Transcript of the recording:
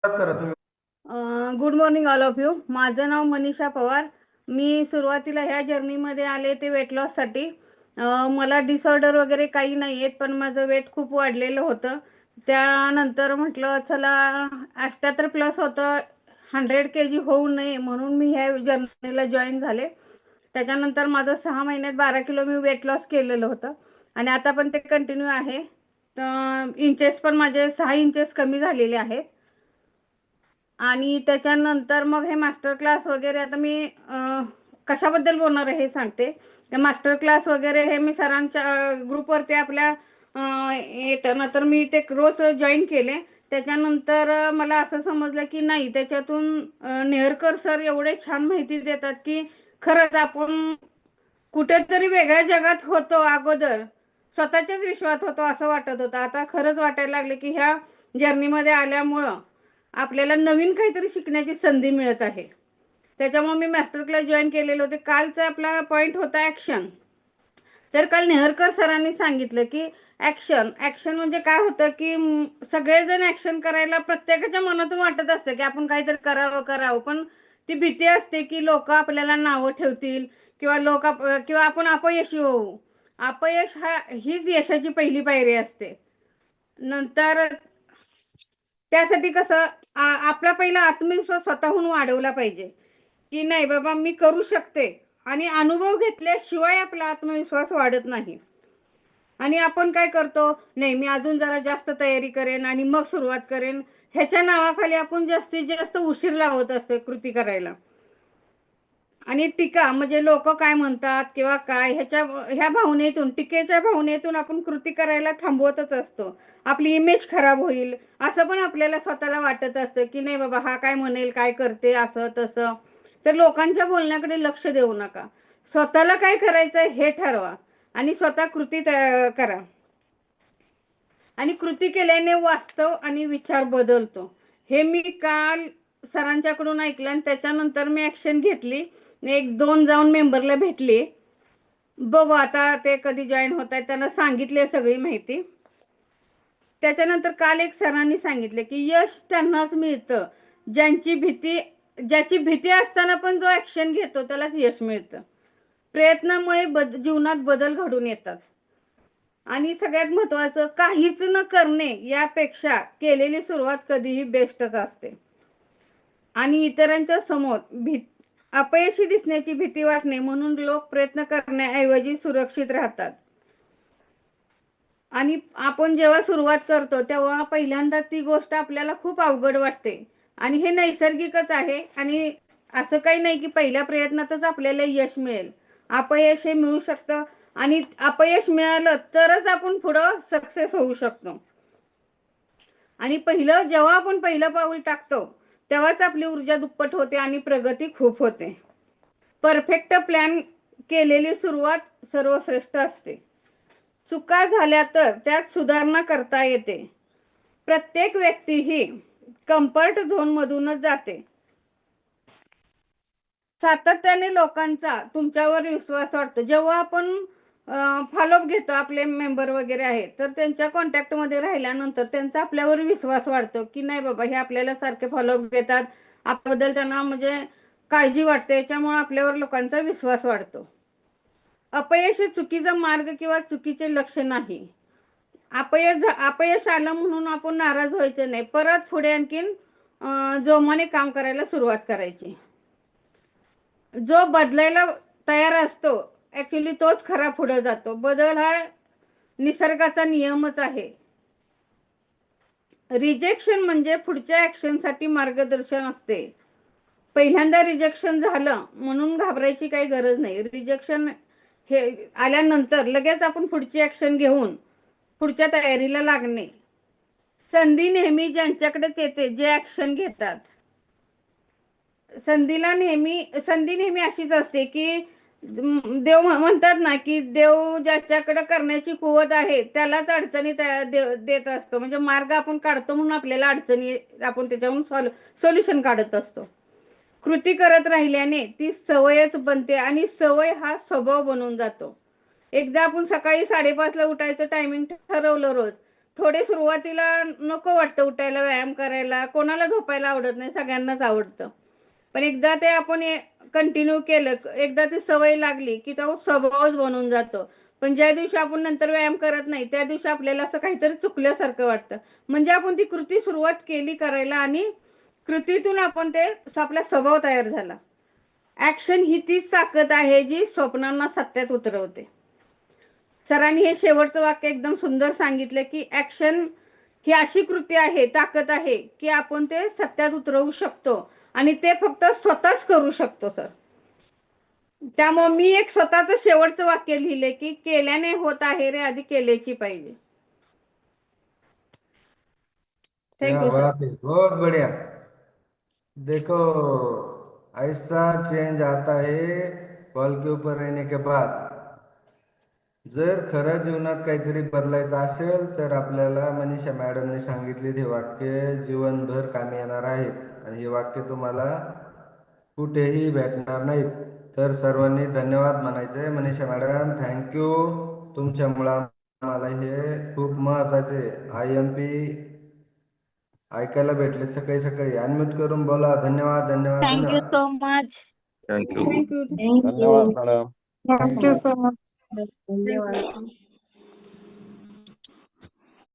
करा तुम्ही. Good morning all of you. माझं नाव मनीषा पवार. मी सुरुवातीला ह्या जर्नीमध्ये आले ते वेट लॉससाठी. मला डिसऑर्डर वगैरे काही नाही आहेत, पण माझं वेट खूप वाढलेलं होतं. त्यानंतर म्हटलं चला, 78+ होतं, 100 kg होऊ नये म्हणून मी ह्या जर्नीला जॉईन झाले. त्याच्यानंतर माझं 6 महिन्यात 12 किलो मी वेट लॉस केलेलं होतं आणि आता पण ते कंटिन्यू आहे. तर इंचेस पण माझे 6 इंचेस कमी झालेले आहेत. आणि त्याच्यानंतर मग हे मास्टर क्लास वगैरे, आता मी कशाबद्दल बोलणार आहे हे सांगते. मास्टर क्लास वगैरे हे मी सरांच्या ग्रुपवरती आपल्या येताना तर मी ते रोज जॉईन केले. त्याच्यानंतर मला असं समजलं की नाही, त्याच्यातून नेहरकर सर एवढे छान माहिती देतात की खरंच आपण कुठेतरी वेगळ्या जगात होतो. अगोदर स्वतःच्याच विश्वात होतो असं वाटत होतं, आता खरंच वाटायला लागले की ह्या जर्नीमध्ये आल्यामुळं आपल्याला नवीन काहीतरी शिकण्याची संधी मिळत आहे. त्याच्यामुळे मी मास्टर क्लास जॉईन केलेले होते. कालचा आपला पॉइंट होता ऍक्शन. तर काल नेहरकर सरांनी सांगितलं की ऍक्शन ऍक्शन म्हणजे काय होतं की सगळेजण ऍक्शन करायला प्रत्येकाच्या मनातून वाटत असतं की आपण काहीतरी करावं करावं, पण ती भीती असते की लोक आपल्याला नावं ठेवतील किंवा किंवा आपण अपयशी होऊ. अपयश हीच यशाची पहिली पायरी असते. नंतर त्यासाठी कसं आपला पहिला आत्मविश्वास स्वतःहून वाढवला पाहिजे की नाही बाबा मी करू शकते. आणि अनुभव घेतल्याशिवाय आपला आत्मविश्वास वाढत नाही. आणि आपण काय करतो, नाही मी अजून जरा जास्त तयारी करेन आणि मग सुरुवात करेन, ह्याच्या नावाखाली आपण जास्तीत जास्त उशीर लावत असतो कृती करायला. आणि टीका म्हणजे लोक काय म्हणतात किंवा काय, ह्या भावनेतून, टीकेच्या भावनेतून आपण कृती करायला थांबवतच असतो. आपली इमेज खराब होईल असं पण आपल्याला स्वतःला वाटत असतं की नाही बाबा हा काय म्हणेल, काय करते, असं तसं. तर लोकांच्या बोलण्याकडे लक्ष देऊ नका. स्वतःला काय करायचं हे ठरवा आणि स्वतः कृती करा. आणि कृती केल्याने वास्तव आणि विचार बदलतो. हे मी काल सरांच्याकडून ऐकलं आणि त्याच्यानंतर मी ऍक्शन घेतली. एक दोन जाऊन मेंबरला भेटले. बघू आता ते कधी जॉईन होत आहेत, त्यांना सांगितले सगळी माहिती. त्याच्यानंतर काल एक सरांनी सांगितले की यश त्यांनाच मिळतं ज्याची भीती असताना पण जो ऍक्शन घेतो त्यालाच यश मिळतं. प्रयत्नामुळे जीवनात बदल घडून येतात. आणि सगळ्यात महत्वाचं, काहीच न करणे यापेक्षा केलेली सुरुवात कधीही बेस्टच असते. आणि इतरांच्या समोर अपयशी दिसण्याची भीती वाटणे म्हणून लोक प्रयत्न करण्याऐवजी सुरक्षित राहतात. आणि आपण जेव्हा सुरुवात करतो तेव्हा पहिल्यांदा ती गोष्ट आपल्याला खूप अवघड वाटते आणि हे नैसर्गिकच आहे. आणि असं काही नाही की पहिल्या प्रयत्नातच आपल्याला यश मिळेल. अपयश हे मिळू शकतं आणि अपयश मिळालं तरच आपण पुढं सक्सेस होऊ शकतो. आणि जेव्हा आपण पहिलं पाऊल टाकतो तेव्हाच आपली ऊर्जा दुप्पट होते आणि प्रगती खूप होते. परफेक्ट प्लॅन केलेली सुरुवात सर्वश्रेष्ठ असते. चुका झाल्या तर त्यात सुधारणा करता येते. प्रत्येक व्यक्ती ही कम्फर्ट झोन मधूनच जाते. सातत्याने लोकांचा तुमच्यावर विश्वास वाटतो. जेव्हा आपण फॉलोअप घेतो, आपले मेंबर वगैरे आहेत तर त्यांच्या कॉन्टॅक्ट मध्ये राहिल्यानंतर त्यांचा आपल्यावर विश्वास वाढतो की नाही बाबा हे आपल्याला सारखे फॉलोअप घेतात, आपल्याबद्दल त्यांना म्हणजे काळजी वाटते, याच्यामुळे आपल्यावर लोकांचा विश्वास वाढतो. अपयश हे चुकीचा मार्ग किंवा चुकीचे लक्ष नाही. अपयश आलं म्हणून आपण नाराज व्हायचं नाही, परत पुढे आणखीन जोमाने काम करायला सुरुवात करायची. जो बदलायला तयार असतो ऍक्च्युली तोच खरा पुढे जातो. बदल हा निसर्गाचा नियमच आहे. रिजेक्शन म्हणजे पुढच्या ऍक्शन साठी मार्गदर्शन असते. पहिल्यांदा रिजेक्शन झालं म्हणून घाबरायची काही गरज नाही. रिजेक्शन हे आल्यानंतर लगेच आपण पुढची ऍक्शन घेऊन पुढच्या तयारीला लागणे. संधी नेहमी ज्यांच्याकडेच येते जे ऍक्शन घेतात. संधी नेहमी अशीच असते की देव म्हणतात ना की देव ज्याच्याकडे करण्याची कुवत आहे त्यालाच अडचणी देत असतो. म्हणजे मार्ग आपण काढतो म्हणून आपल्याला अडचणी, आपण त्याच्याहून सोल्युशन काढत असतो. कृती करत राहिल्याने ती सवयच बनते आणि सवय हा स्वभाव बनून जातो. एकदा आपण सकाळी 5:30 ला उठायचं टायमिंग ठरवलं रोज, थोडे सुरुवातीला नको वाटतं उठायला, व्यायाम करायला, कोणाला झोपायला आवडत नाही, सगळ्यांनाच आवडतं. पण एकदा ते आपण कंटिन्यू केलं, एकदा ती सवय लागली की तो स्वभावच बनून जातो. पण ज्या दिवशी आपण नंतर व्यायाम करत नाही त्या दिवशी आपल्याला असं काहीतरी चुकल्यासारखं वाटतं. म्हणजे आपण ती कृती सुरुवात केली करायला आणि कृतीतून आपण ते आपला स्वभाव तयार झाला. ऍक्शन ही तीच ताकद आहे जी स्वप्नांना सत्यात उतरवते. सरांनी हे शेवटचं वाक्य एकदम सुंदर सांगितलं की ऍक्शन ही अशी कृती आहे, ताकद आहे की आपण ते सत्यात उतरवू शकतो आणि ते फक्त स्वतःच करू शकतो सर. त्यामुळे मी एक स्वतःच शेवटचं वाक्य लिहिले की केल्याने होत आहे रे, आधी केल्याची पाहिजे. क्या थँक्यू सर. बात है, बहुत बढ़िया। देखो, ऐसा चेंज आता है कॉल के ऊपर रहने के बाद। जर खरं जीवनात काहीतरी बदलायचं असेल तर आपल्याला मनीषा मॅडमने सांगितले हे वाक्य जीवनभर कामी येणार आहेत आणि हे वाक्य तुम्हाला कुठेही भेटणार नाहीत. तर सर्वांनी धन्यवाद म्हणायचे. Manisha madam, thank you. तुमच्यामुळे आम्हाला हे खूप महत्वाचे IMP ऐकायला भेटले. सकाळी सकाळी अनम्यूट करून बोला. धन्यवाद, धन्यवाद, Thank you धन्यवाद. so much. Thank you. Thank you. Thank धन्यवाद you. Madam. Thank you so much. Thank you.